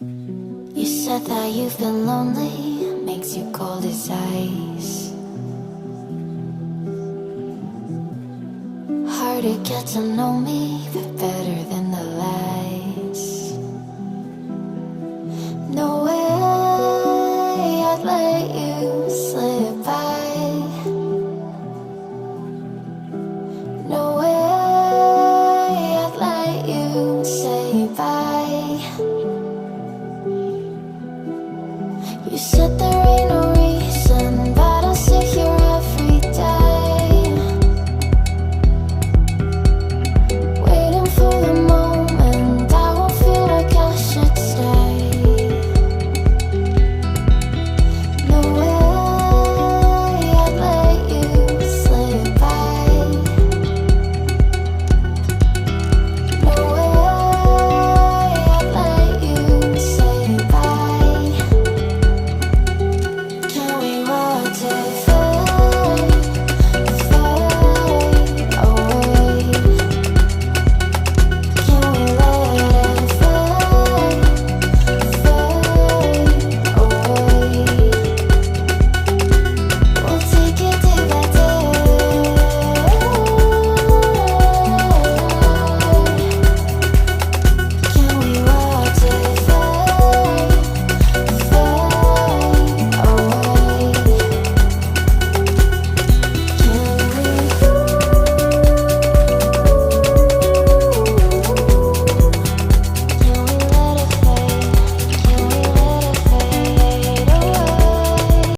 You said that you've been lonely, makes you cold as ice. Hard to get to know me, but better than the lies. No way I'd let you slip by. No way I'd let you say bye. You said there